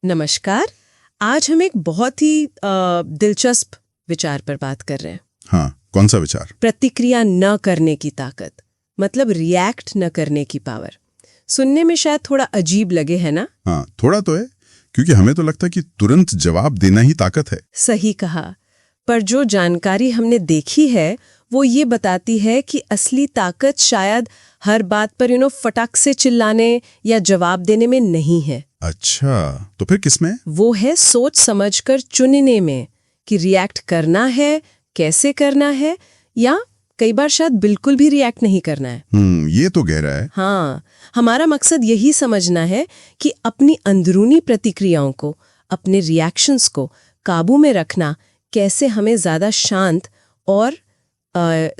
नमस्कार। आज हम एक बहुत ही दिलचस्प विचार पर बात कर रहे हैं। हाँ, कौन सा विचार? प्रतिक्रिया न करने की ताकत, मतलब रिएक्ट न करने की पावर। सुनने में शायद थोड़ा अजीब लगे, है ना? हाँ, थोड़ा तो है, क्योंकि हमें तो लगता है कि तुरंत जवाब देना ही ताकत है। सही कहा, पर जो जानकारी हमने देखी है वो ये बताती है कि असली ताकत शायद हर बात पर फटाक से चिल्लाने या जवाब देने में नहीं है। अच्छा, तो फिर किसमें? वो है सोच समझकर चुनने में कि रिएक्ट करना है, कैसे करना है, या कई बार शायद बिल्कुल भी रिएक्ट नहीं करना है। ये तो गहरा है। हाँ, हमारा मकसद यही समझना है कि अपनी अंदरूनी प्रतिक्रियाओं को, अपने रिएक्शंस को काबू में रखना कैसे हमें ज्यादा शांत और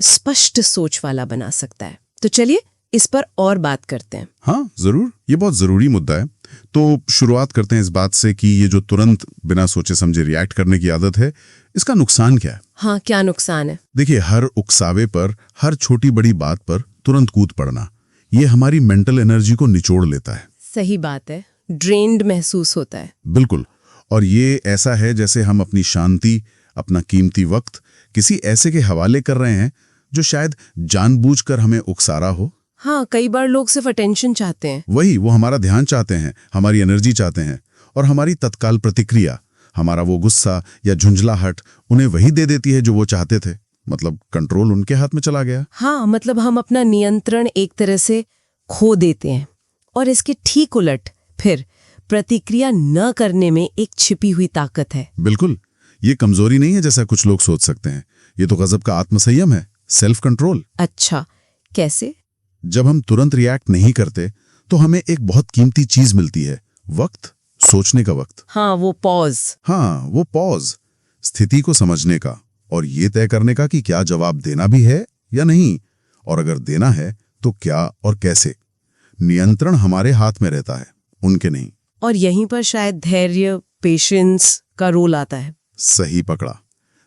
स्पष्ट सोच वाला बना सकता है। तो चलिए इस पर और बात करते हैं। हाँ, जरूर, ये बहुत जरूरी मुद्दा है। तो शुरुआत करते हैं इस बात से कि ये जो तुरंत बिना सोचे समझे रिएक्ट करने की आदत है, इसका नुकसान क्या है? हाँ, क्या नुकसान है? देखिए, हर उकसावे पर, हर छोटी बड़ी बात पर तुरंत कूद पड़ना, ये हमारी मेंटल एनर्जी को निचोड़ लेता है। सही बात है, ड्रेन्ड महसूस होता है। बिल्कुल, और ये ऐसा है जैसे हम अपनी शांति, अपना कीमती वक्त किसी ऐसे के हवाले कर रहे हैं जो शायद जानबूझकर हमें उकसा रहा हो। हाँ, कई बार लोग सिर्फ अटेंशन चाहते हैं। वही, वो हमारा ध्यान चाहते हैं, हमारी एनर्जी चाहते हैं, और हमारी तत्काल प्रतिक्रिया, हमारा वो गुस्सा या झुंझलाहट उन्हें वही दे देती है जो वो चाहते थे। मतलब कंट्रोल उनके हाथ में चला गया। हाँ, मतलब हम अपना नियंत्रण एक तरह से खो देते हैं। और इसके ठीक उलट फिर प्रतिक्रिया न करने में एक छिपी हुई ताकत है। बिल्कुल, ये कमजोरी नहीं है जैसा कुछ लोग सोच सकते हैं। ये तो गजब का आत्मसंयम है, सेल्फ कंट्रोल। अच्छा, कैसे? जब हम तुरंत रिएक्ट नहीं करते तो हमें एक बहुत कीमती चीज मिलती है, वक्त, सोचने का वक्त। हाँ, वो पॉज। हाँ, वो पॉज, स्थिति को समझने का और ये तय करने का कि क्या जवाब देना भी है या नहीं, और अगर देना है तो क्या और कैसे। नियंत्रण हमारे हाथ में रहता है, उनके नहीं। और यहीं पर शायद धैर्य, पेशेंस का रोल आता है। सही पकड़ा।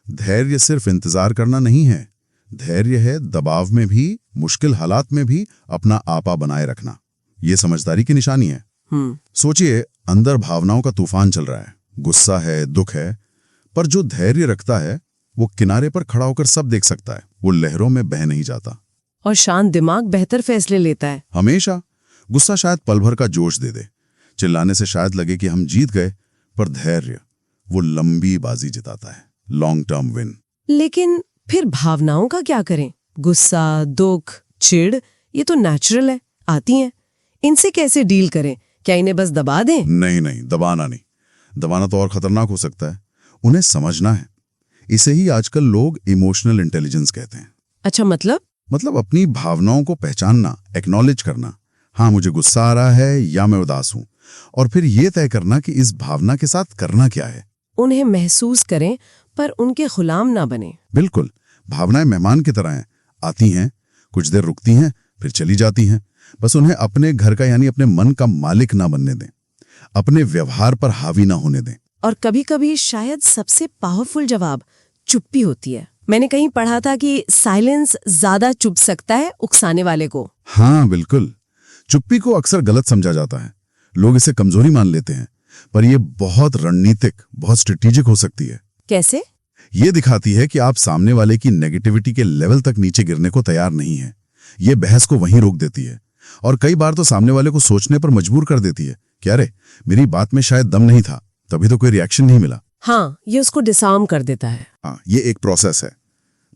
धैर्य सिर्फ इंतजार करना नहीं है, धैर्य है दबाव में भी, मुश्किल हालात में भी अपना आपा बनाए रखना। ये समझदारी की निशानी है। सोचिए, अंदर भावनाओं का तूफान चल रहा है, गुस्सा है, दुख है, पर जो धैर्य रखता है वो किनारे पर खड़ा होकर सब देख सकता है, वो लहरों में बह नहीं जाता। और शांत दिमाग बेहतर फैसले लेता है। हमेशा। गुस्सा शायद पल भर का जोश दे दे, चिल्लाने से शायद लगे कि हम जीत गए, पर धैर्य वो लंबी बाजी जिताता है, लॉन्ग टर्म विन। लेकिन फिर भावनाओं का क्या करें? गुस्सा, दुख, चिढ़, ये तो नेचुरल है, आती हैं। इनसे कैसे डील करें? क्या इन्हें बस दबा दें? नहीं, दबाना नहीं। दबाना तो और खतरनाक हो सकता है। उन्हें समझना है। इसे ही आजकल लोग इमोशनल इंटेलिजेंस कहते हैं। अच्छा, मतलब अपनी भावनाओं को पहचानना, एक्नॉलेज करना। हाँ, मुझे गुस्सा आ रहा है या मैं उदास हूं, और फिर ये तय करना कि इस भावना के साथ करना क्या है। उन्हें महसूस करें, पर उनके गुलाम ना बने। बिल्कुल, भावनाएं मेहमान की तरह हैं, आती हैं, कुछ देर रुकती हैं, फिर चली जाती हैं। बस उन्हें अपने घर का यानी अपने मन का मालिक ना बनने दें, अपने व्यवहार पर हावी ना होने दें। और कभी कभी शायद सबसे पावरफुल जवाब चुप्पी होती है। मैंने कहीं पढ़ा था कि साइलेंस ज्यादा चुप सकता है उकसाने वाले को। हाँ, बिल्कुल। चुप्पी को अक्सर गलत समझा जाता है, लोग इसे कमजोरी मान लेते हैं, पर यह बहुत रणनीतिक, बहुत स्ट्रेटेजिक हो सकती है। कैसे? ये दिखाती है कि आप सामने वाले की नेगेटिविटी के लेवल तक नीचे गिरने को तैयार नहीं है। ये बहस को वहीं रोक देती है, और कई बार तो सामने वाले को सोचने पर मजबूर कर देती है कि अरे, मेरी बात में शायद दम नहीं था, तभी तो कोई रिएक्शन नहीं मिला। हाँ, ये उसको डिसआर्म कर देता है। हाँ, ये एक प्रोसेस है।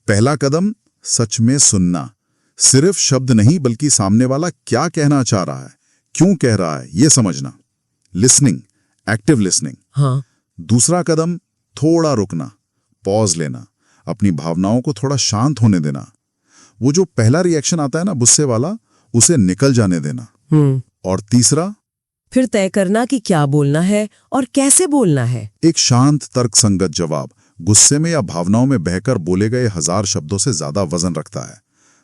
पहला कदम, सच में सुनना। सिर्फ शब्द नहीं, बल्कि सामने वाला क्या कहना चाह रहा है, क्यों कह रहा है, ये समझना। Listening, active listening. हाँ। दूसरा कदम, थोड़ा रुकना, पॉज लेना, अपनी भावनाओं को थोड़ा शांत होने देना। वो जो पहला रिएक्शन आता है ना, गुस्से वाला, उसे निकल जाने देना। और तीसरा, फिर तय करना कि क्या बोलना है और कैसे बोलना है। एक शांत, तर्कसंगत जवाब गुस्से में या भावनाओं में बहकर बोले गए 1000 शब्दों से ज्यादा वजन रखता है,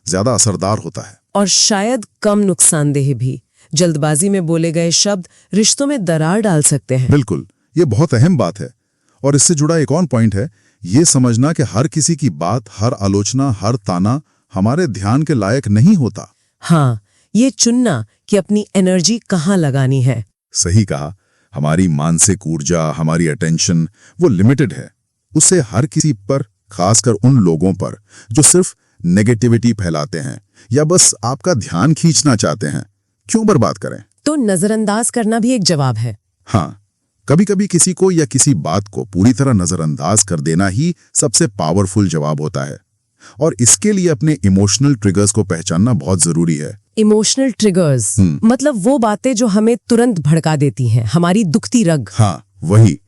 ज्यादा असरदार होता है, और शायद कम नुकसानदेह भी। जल्दबाजी में बोले गए शब्द रिश्तों में दरार डाल सकते हैं। बिल्कुल, ये बहुत अहम बात है। और इससे जुड़ा एक और पॉइंट है, ये समझना कि हर किसी की बात, हर आलोचना, हर ताना हमारे ध्यान के लायक नहीं होता। हाँ, ये चुनना कि अपनी एनर्जी कहाँ लगानी है। सही कहा। हमारी मानसिक ऊर्जा, हमारी अटेंशन वो लिमिटेड है। उससे हर किसी पर, खासकर उन लोगों पर जो सिर्फ नेगेटिविटी फैलाते हैं या बस आपका ध्यान खींचना चाहते हैं, क्यों बर्बाद करें? तो नजरअंदाज करना भी एक जवाब है। हाँ, कभी कभी किसी को या किसी बात को पूरी तरह नजरअंदाज कर देना ही सबसे पावरफुल जवाब होता है। और इसके लिए अपने इमोशनल ट्रिगर्स को पहचानना बहुत जरूरी है। इमोशनल ट्रिगर्स मतलब वो बातें जो हमें तुरंत भड़का देती हैं, हमारी दुखती रग। हाँ, वही।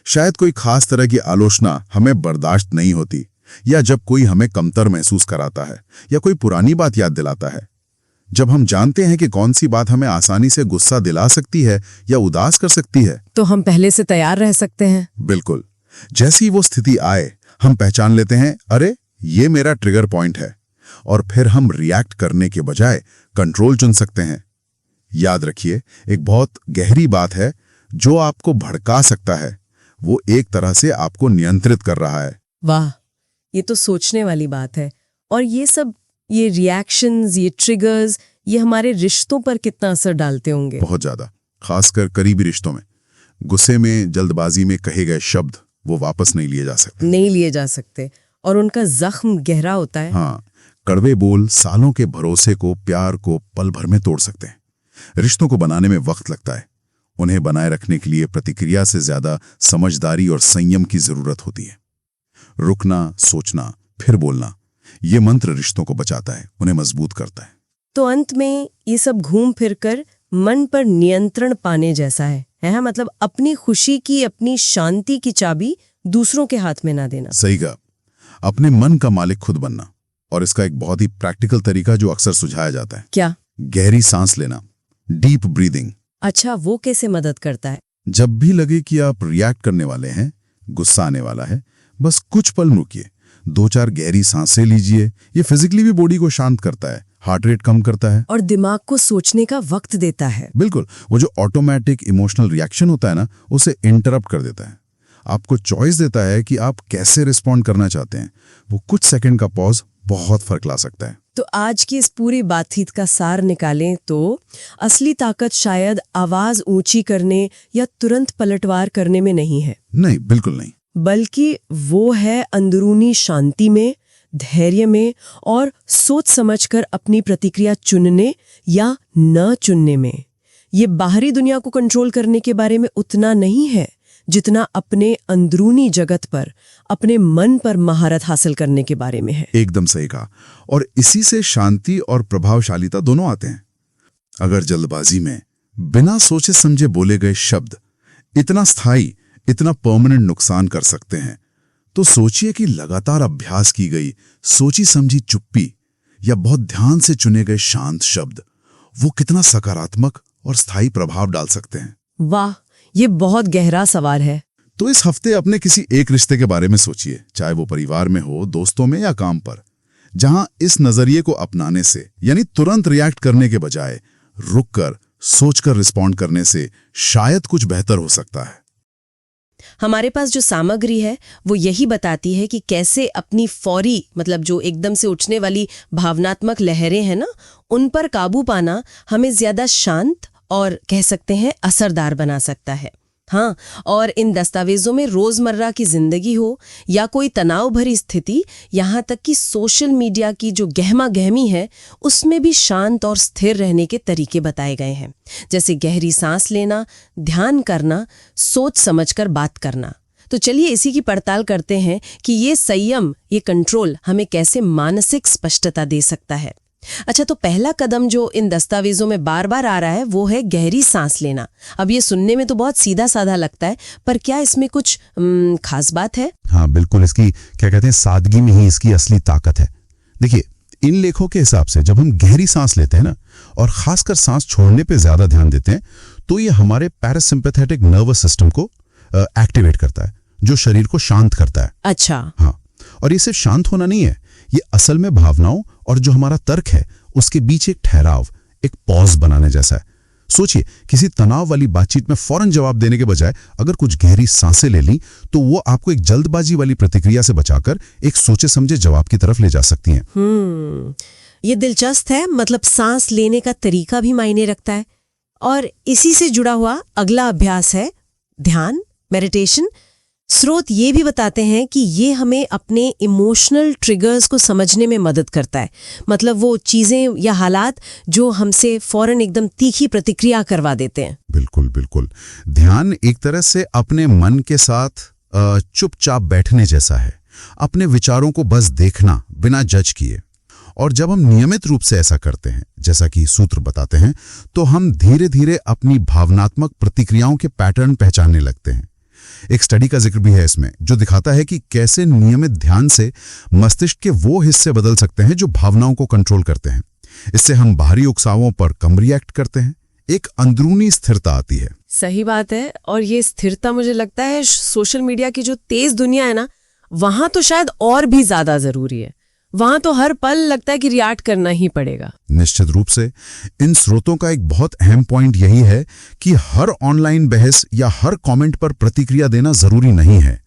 शायद कोई खास तरह की आलोचना हमें बर्दाश्त नहीं होती, या जब कोई हमें कमतर महसूस कराता है, या कोई पुरानी बात याद दिलाता है। जब हम जानते हैं कि कौन सी बात हमें आसानी से गुस्सा दिला सकती है या उदास कर सकती है, तो हम पहले से तैयार रह सकते हैं। बिल्कुल। जैसी वो स्थिति आए, हम पहचान लेते हैं, अरे ये मेरा ट्रिगर पॉइंट है, और फिर हम रिएक्ट करने के बजाय कंट्रोल चुन सकते हैं। याद रखिए, एक बहुत गहरी बात है, जो आपको भड़का सकता है वो एक तरह से आपको नियंत्रित कर रहा है। वाह, ये तो सोचने वाली बात है। और ये रिएक्शंस, ये ट्रिगर्स, ये हमारे रिश्तों पर कितना असर डालते होंगे? बहुत ज्यादा, खासकर करीबी रिश्तों में। गुस्से में, जल्दबाजी में कहे गए शब्द वो वापस नहीं लिए जा सकते, और उनका जख्म गहरा होता है। हाँ, कड़वे बोल सालों के भरोसे को, प्यार को पल भर में तोड़ सकते हैं। रिश्तों को बनाने में वक्त लगता है। उन्हें बनाए रखने के लिए प्रतिक्रिया से ज्यादा समझदारी और संयम की जरूरत होती है। रुकना, सोचना, फिर बोलना, ये मंत्र रिश्तों को बचाता है, उन्हें मजबूत करता है। तो अंत में ये सब घूम फिर कर मन पर नियंत्रण पाने जैसा है? मतलब अपनी खुशी की, अपनी शांति की चाबी दूसरों के हाथ में ना देना। सही कहा। अपने मन का मालिक खुद बनना। और इसका एक बहुत ही प्रैक्टिकल तरीका जो अक्सर सुझाया जाता है। क्या? गहरी सांस लेना, डीप ब्रीदिंग। अच्छा, वो कैसे मदद करता है? जब भी लगे कि आप रिएक्ट करने वाले हैं, गुस्सा आने वाला है, बस कुछ पल रुकिए, 2-4 गहरी सांसें लीजिए। ये फिजिकली भी बॉडी को शांत करता है, हार्ट रेट कम करता है, और दिमाग को सोचने का वक्त देता है। बिल्कुल। वो जो ऑटोमेटिक इमोशनल रिएक्शन होता है ना, उसे इंटरप्ट कर देता है। आपको चॉइस देता है कि आप कैसे रिस्पॉन्ड करना चाहते हैं। वो कुछ सेकंड का पॉज बहुत फर्क ला सकता है। तो आज की इस पूरी बातचीत का सार निकालें तो असली ताकत शायद आवाज ऊंची करने या तुरंत पलटवार करने में नहीं है। नहीं, बिल्कुल नहीं। बल्कि वो है अंदरूनी शांति में, धैर्य में, और सोच समझकर अपनी प्रतिक्रिया चुनने या न चुनने में। ये बाहरी दुनिया को कंट्रोल करने के बारे में उतना नहीं है जितना अपने अंदरूनी जगत पर, अपने मन पर महारत हासिल करने के बारे में है। एकदम सही कहा। और इसी से शांति और प्रभावशालीता दोनों आते हैं। अगर जल्दबाजी में बिना सोचे समझे बोले गए शब्द इतना स्थायी, इतना परमानेंट नुकसान कर सकते हैं, तो सोचिए कि लगातार अभ्यास की गई सोची समझी चुप्पी या बहुत ध्यान से चुने गए शांत शब्द वो कितना सकारात्मक और स्थायी प्रभाव डाल सकते हैं। वाह, ये बहुत गहरा सवाल है। तो इस हफ्ते अपने किसी एक रिश्ते के बारे में सोचिए, चाहे वो परिवार में हो, दोस्तों में या काम पर, जहां इस नजरिए को अपनाने से, यानी तुरंत रिएक्ट करने के बजाय रुककर, सोचकर रिस्पॉन्ड करने से शायद कुछ बेहतर हो सकता है। हमारे पास जो सामग्री है वो यही बताती है कि कैसे अपनी फौरी, मतलब जो एकदम से उठने वाली भावनात्मक लहरें हैं ना, उन पर काबू पाना हमें ज्यादा शांत और कह सकते हैं असरदार बना सकता है। हाँ, और इन दस्तावेजों में रोजमर्रा की जिंदगी हो या कोई तनाव भरी स्थिति, यहाँ तक कि सोशल मीडिया की जो गहमा गहमी है, उसमें भी शांत और स्थिर रहने के तरीके बताए गए हैं। जैसे गहरी सांस लेना, ध्यान करना, सोच समझकर बात करना। तो चलिए इसी की पड़ताल करते हैं कि ये संयम, ये कंट्रोल हमें कैसे मानसिक स्पष्टता दे सकता है। अच्छा, तो पहला कदम जो इन दस्तावेजों में बार बार आ रहा है वो है गहरी सांस लेना। अब ये सुनने में तो बहुत सीधा साधा लगता है, पर क्या इसमें कुछ खास बात है? हाँ बिल्कुल, इसकी क्या कहते हैं, सादगी में ही इसकी असली ताकत है। देखिए, इन लेखों के हिसाब से जब हम गहरी सांस लेते हैं ना, और खासकर सांस छोड़ने पे ज्यादा ध्यान देते हैं, तो ये हमारे पैरासिम्पैथेटिक नर्वस सिस्टम को एक्टिवेट करता है, जो शरीर को शांत करता है। अच्छा। हाँ, और ये सिर्फ शांत होना नहीं है, ये असल में भावनाओं और जो हमारा तर्क है उसके बीच एक ठहराव, एक पॉज बनाने जैसा है। सोचिए, किसी तनाव वाली बातचीत में फौरन जवाब देने के बजाय अगर कुछ गहरी सांसें ले ली, तो वो आपको एक जल्दबाजी वाली प्रतिक्रिया से बचाकर एक सोचे समझे जवाब की तरफ ले जा सकती हैं। ये दिलचस्प है। मतलब सांस लेने का तरीका भी मायने रखता है। और इसी से जुड़ा हुआ अगला अभ्यास है ध्यान, मेडिटेशन। स्रोत ये भी बताते हैं कि ये हमें अपने इमोशनल ट्रिगर्स को समझने में मदद करता है। मतलब वो चीजें या हालात जो हमसे फौरन एकदम तीखी प्रतिक्रिया करवा देते हैं। बिल्कुल बिल्कुल। ध्यान एक तरह से अपने मन के साथ चुपचाप बैठने जैसा है, अपने विचारों को बस देखना बिना जज किए। और जब हम नियमित रूप से ऐसा करते हैं, जैसा कि सूत्र बताते हैं, तो हम धीरे धीरे अपनी भावनात्मक प्रतिक्रियाओं के पैटर्न पहचानने लगते हैं। एक स्टडी का जिक्र भी है इसमें, जो दिखाता है कि कैसे नियमित ध्यान से मस्तिष्क के वो हिस्से बदल सकते हैं जो भावनाओं को कंट्रोल करते हैं। इससे हम बाहरी उकसावों पर कम रिएक्ट करते हैं, एक अंदरूनी स्थिरता आती है। सही बात है। और ये स्थिरता मुझे लगता है सोशल मीडिया की जो तेज दुनिया है ना, वहां तो शायद और भी ज्यादा जरूरी है। वहां तो हर पल लगता है कि रिएक्ट करना ही पड़ेगा। निश्चित रूप से। इन स्रोतों का एक बहुत अहम पॉइंट यही है कि हर ऑनलाइन बहस या हर कमेंट पर प्रतिक्रिया देना जरूरी नहीं है।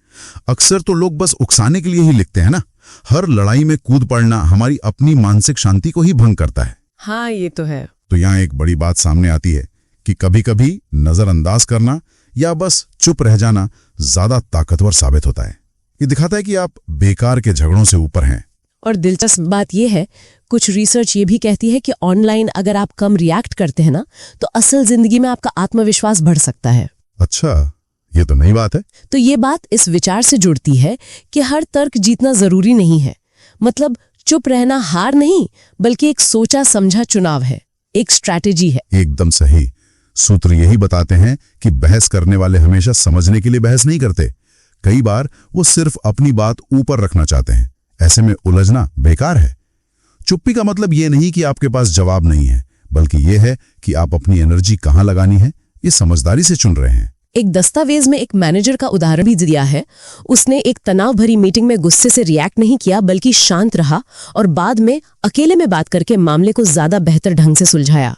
अक्सर तो लोग बस उकसाने के लिए ही लिखते हैं ना। हर लड़ाई में कूद पड़ना हमारी अपनी मानसिक शांति को ही भंग करता है। हाँ, ये तो है। तो यहाँ एक बड़ी बात सामने आती है कि कभी-कभी नजरअंदाज करना या बस चुप रह जाना ज्यादा ताकतवर साबित होता है। ये दिखाता है कि आप बेकार के झगड़ों से ऊपर हैं। और दिलचस्प बात यह है, कुछ रिसर्च ये भी कहती है कि ऑनलाइन अगर आप कम रिएक्ट करते हैं ना, तो असल जिंदगी में आपका आत्मविश्वास बढ़ सकता है। अच्छा, ये तो नई बात है। तो ये बात इस विचार से जुड़ती है कि हर तर्क जीतना जरूरी नहीं है। मतलब चुप रहना हार नहीं, बल्कि एक सोचा समझा चुनाव है, एक स्ट्रैटेजी है। एकदम सही। सूत्र यही बताते हैं कि बहस करने वाले हमेशा समझने के लिए बहस नहीं करते। कई बार वो सिर्फ अपनी बात ऊपर रखना चाहते हैं। ऐसे में उलझना बेकार है। चुप्पी का मतलब ये नहीं कि आपके पास जवाब नहीं है, बल्कि ये है कि आप अपनी एनर्जी कहाँ लगानी है, ये समझदारी से चुन रहे हैं। एक दस्तावेज में एक मैनेजर का उदाहरण भी दिया है। उसने एक तनाव भरी मीटिंग में गुस्से से रिएक्ट नहीं किया, बल्कि शांत रहा और बाद में अकेले में बात करके मामले को ज्यादा बेहतर ढंग से सुलझाया।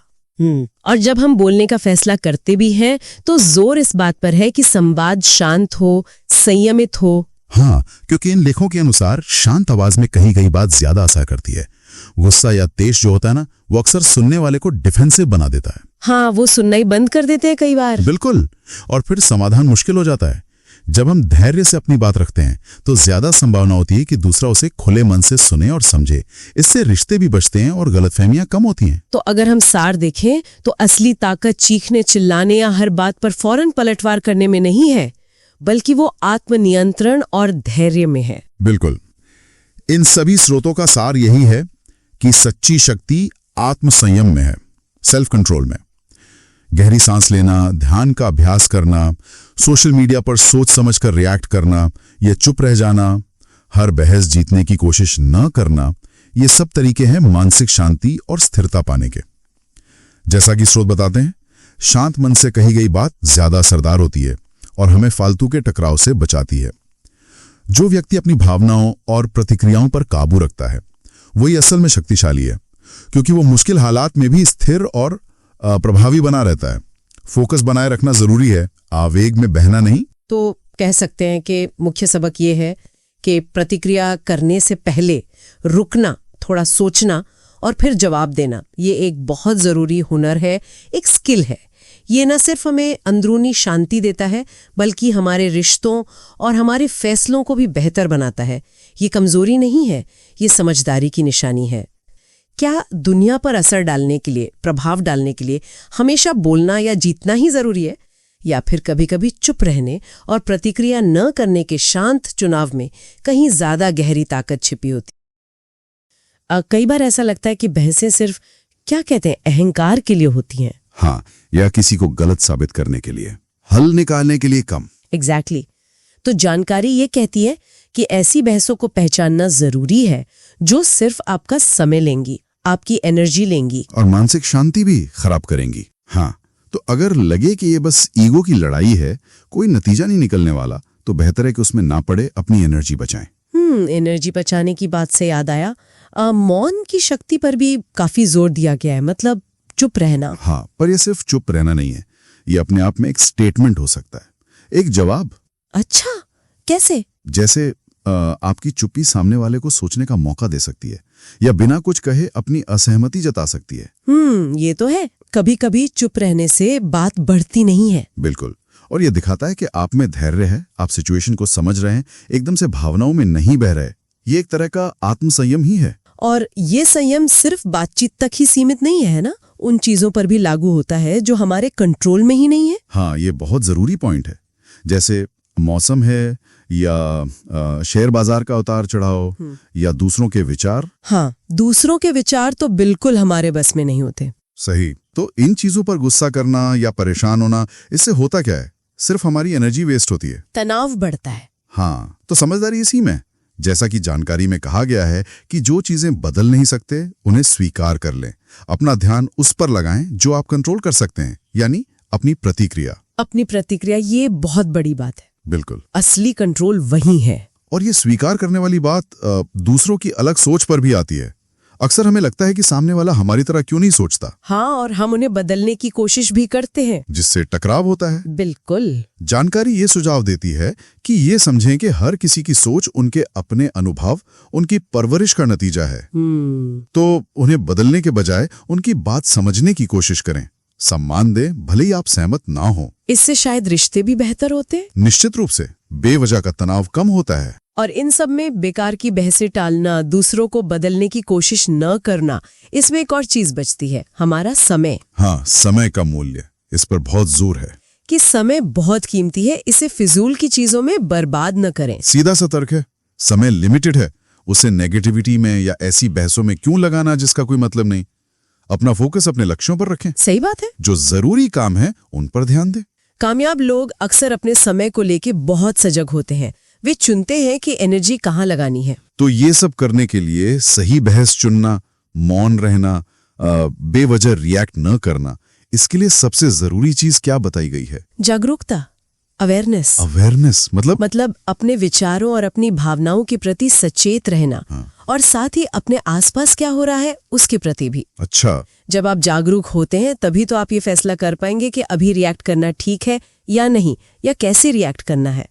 और जब हम बोलने का फैसला करते भी हैं, तो जोर इस बात पर है कि संवाद शांत हो, संयमित हो। हाँ, क्योंकि इन लेखों के अनुसार शांत आवाज में कही गई बात ज्यादा असर करती है। गुस्सा या तेज जो होता है ना, वो अक्सर सुनने वाले को डिफेंसिव बना देता है। हाँ, वो सुनना ही बंद कर देते हैं कई बार। बिल्कुल। और फिर समाधान मुश्किल हो जाता है। जब हम धैर्य से अपनी बात रखते हैं, तो ज्यादा संभावना होती है कि दूसरा उसे खुले मन से सुने और समझे। इससे रिश्ते भी बचते हैं और गलतफहमियां कम होती हैं। तो अगर हम सार देखें, तो असली ताकत चीखने, चिल्लाने या हर बात पर फौरन पलटवार करने में नहीं है, बल्कि वो आत्मनियंत्रण और धैर्य में है। बिल्कुल। इन सभी स्रोतों का सार यही है कि सच्ची शक्ति आत्मसंयम में है, सेल्फ कंट्रोल में। गहरी सांस लेना, ध्यान का अभ्यास करना, सोशल मीडिया पर सोच समझकर रिएक्ट करना या चुप रह जाना, हर बहस जीतने की कोशिश न करना, ये सब तरीके हैं मानसिक शांति और स्थिरता पाने के। जैसा कि स्रोत बताते हैं, शांत मन से कही गई बात ज्यादा असरदार होती है और हमें फालतू के टकराव से बचाती है। जो व्यक्ति अपनी भावनाओं और प्रतिक्रियाओं पर काबू रखता है, वही असल में शक्तिशाली है, क्योंकि वो मुश्किल हालात में भी स्थिर और प्रभावी बना रहता है। फोकस बनाए रखना जरूरी है, आवेग में बहना नहीं। तो कह सकते हैं कि मुख्य सबक ये है कि प्रतिक्रिया करने से पहले रुकना, थोड़ा सोचना और फिर जवाब देना, ये एक बहुत जरूरी हुनर है, एक स्किल है। ये न सिर्फ हमें अंदरूनी शांति देता है, बल्कि हमारे रिश्तों और हमारे फैसलों को भी बेहतर बनाता है। ये कमजोरी नहीं है, ये समझदारी की निशानी है। क्या दुनिया पर असर डालने के लिए, प्रभाव डालने के लिए हमेशा बोलना या जीतना ही जरूरी है, या फिर कभी-कभी चुप रहने और प्रतिक्रिया न करने के शांत चुनाव में कहीं ज्यादा गहरी ताकत छिपी होती? कई बार ऐसा लगता है कि बहसें सिर्फ, क्या कहते हैं, अहंकार के लिए होती हैं। हाँ, या किसी को गलत साबित करने के लिए, हल निकालने के लिए कम। एग्जैक्टली। तो जानकारी ये कहती है कि ऐसी बहसों को पहचानना जरूरी है जो सिर्फ आपका समय लेंगी, आपकी एनर्जी लेंगी और मानसिक शांति भी खराब करेंगी। हाँ, तो अगर लगे कि ये बस ईगो की लड़ाई है, कोई नतीजा नहीं निकलने वाला, तो बेहतर है कि उसमें ना पड़े, अपनी एनर्जी बचाएं। एनर्जी बचाने की बात से याद आया, मौन की शक्ति पर भी काफी जोर दिया गया है, मतलब चुप रहना। हाँ, पर ये सिर्फ चुप रहना नहीं है, ये अपने आप में एक स्टेटमेंट हो सकता है, एक जवाब। अच्छा, कैसे? जैसे आपकी चुप्पी सामने वाले को सोचने का मौका दे सकती है, या बिना कुछ कहे अपनी असहमति जता सकती है। ये तो है। कभी कभी चुप रहने से बात बढ़ती नहीं है। बिल्कुल। और ये दिखाता है कि आप में धैर्य है, आप सिचुएशन को समझ रहे हैं, एकदम से भावनाओं में नहीं बह रहे। ये एक तरह का आत्मसंयम ही है। और ये संयम सिर्फ बातचीत तक ही सीमित नहीं है ना, उन चीजों पर भी लागू होता है जो हमारे कंट्रोल में ही नहीं है। हाँ, ये बहुत जरूरी पॉइंट है। जैसे मौसम है, या शेयर बाजार का उतार चढ़ाव, या दूसरों के विचार। हाँ, दूसरों के विचार तो बिल्कुल हमारे बस में नहीं होते। सही। तो इन चीजों पर गुस्सा करना या परेशान होना, इससे होता क्या है? सिर्फ हमारी एनर्जी वेस्ट होती है, तनाव बढ़ता है। हाँ, तो समझदारी इसी में। जैसा कि जानकारी में कहा गया है कि जो चीजें बदल नहीं सकते उन्हें स्वीकार कर लें। अपना ध्यान उस पर लगाएं जो आप कंट्रोल कर सकते हैं, यानी अपनी प्रतिक्रिया। अपनी प्रतिक्रिया, ये बहुत बड़ी बात है। बिल्कुल। असली कंट्रोल वही है। और ये स्वीकार करने वाली बात दूसरों की अलग सोच पर भी आती है। अक्सर हमें लगता है कि सामने वाला हमारी तरह क्यों नहीं सोचता। हाँ, और हम उन्हें बदलने की कोशिश भी करते हैं, जिससे टकराव होता है। बिल्कुल। जानकारी ये सुझाव देती है कि ये समझें कि हर किसी की सोच उनके अपने अनुभव, उनकी परवरिश का नतीजा है। तो उन्हें बदलने के बजाय उनकी बात समझने की कोशिश करें, सम्मान दें, भले ही आप सहमत ना हो। इससे शायद रिश्ते भी बेहतर होते। निश्चित रूप से बेवजह का तनाव कम होता है। और इन सब में बेकार की बहसें टालना, दूसरों को बदलने की कोशिश न करना, इसमें एक और चीज बचती है, हमारा समय। हाँ, समय का मूल्य, इस पर बहुत जोर है कि समय बहुत कीमती है, इसे फिजूल की चीजों में बर्बाद न करें। सीधा सा तर्क है, समय लिमिटेड है, उसे नेगेटिविटी में या ऐसी बहसों में क्यों लगाना जिसका कोई मतलब नहीं। अपना फोकस अपने लक्ष्यों पर रखें। सही बात है। जो जरूरी काम है उन पर ध्यान दें। कामयाब लोग अक्सर अपने समय को लेके बहुत सजग होते हैं। वे चुनते हैं कि एनर्जी कहाँ लगानी है। तो ये सब करने के लिए सही बहस चुनना, मौन रहना, बेवजह रिएक्ट न करना, इसके लिए सबसे जरूरी चीज क्या बताई गई है? जागरूकता, अवेयरनेस। अवेयरनेस मतलब अपने विचारों और अपनी भावनाओं के प्रति सचेत रहना। हाँ। और साथ ही अपने आसपास क्या हो रहा है उसके प्रति भी। अच्छा। जब आप जागरूक होते हैं तभी तो आप ये फैसला कर पाएंगे कि अभी रिएक्ट करना ठीक है या नहीं, या कैसे रिएक्ट करना है।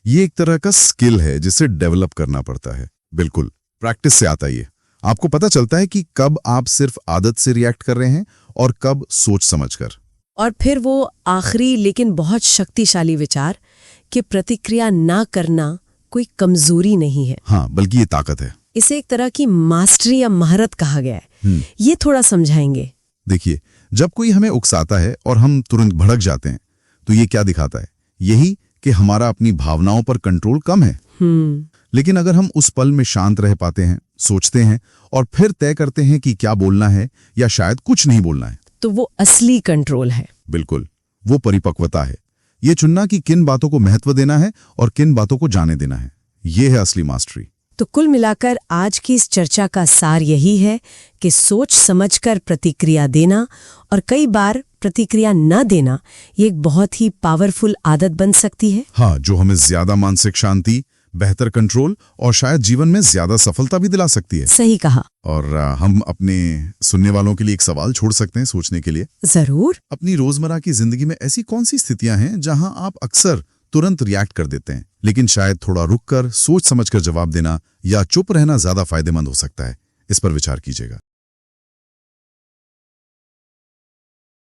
ये एक तरह का स्किल है जिसे डेवलप करना पड़ता है। बिल्कुल, प्रैक्टिस से आता है। आपको पता चलता है कि कब आप सिर्फ आदत से रिएक्ट कर रहे हैं और कब सोच समझकर। और फिर वो आखिरी लेकिन बहुत शक्तिशाली विचार कि प्रतिक्रिया ना करना कोई कमजोरी नहीं है। हाँ, बल्कि ये ताकत है। इसे एक तरह की मास्टरी या महारत कहा गया है। ये थोड़ा समझाएंगे। देखिए, जब कोई हमें उकसाता है और हम तुरंत भड़क जाते हैं, तो ये क्या दिखाता है? यही कि हमारा अपनी भावनाओं पर कंट्रोल कम है। लेकिन अगर हम उस पल में शांत रह पाते हैं, सोचते हैं और फिर तय करते हैं कि क्या बोलना है या शायद कुछ नहीं बोलना है, तो वो असली कंट्रोल है। बिल्कुल, वो परिपक्वता है। ये चुनना कि किन बातों को महत्व देना है और किन बातों को जाने देना है, ये है असली मास्टरी। तो कुल मिलाकर आज की इस चर्चा का सार यही है कि सोच समझकर प्रतिक्रिया देना और कई बार प्रतिक्रिया न देना, ये एक बहुत ही पावरफुल आदत बन सकती है। हाँ, जो हमें ज्यादा मानसिक शांति, बेहतर कंट्रोल और शायद जीवन में ज्यादा सफलता भी दिला सकती है। सही कहा। और हम अपने सुनने वालों के लिए एक सवाल छोड़ सकते हैं सोचने के लिए। जरूर। अपनी रोजमर्रा की जिंदगी में ऐसी कौन सी स्थितियां हैं जहां आप अक्सर तुरंत रिएक्ट कर देते हैं, लेकिन शायद थोड़ा रुककर सोच समझकर जवाब देना या चुप रहना ज्यादा फायदेमंद हो सकता है? इस पर विचार कीजिएगा।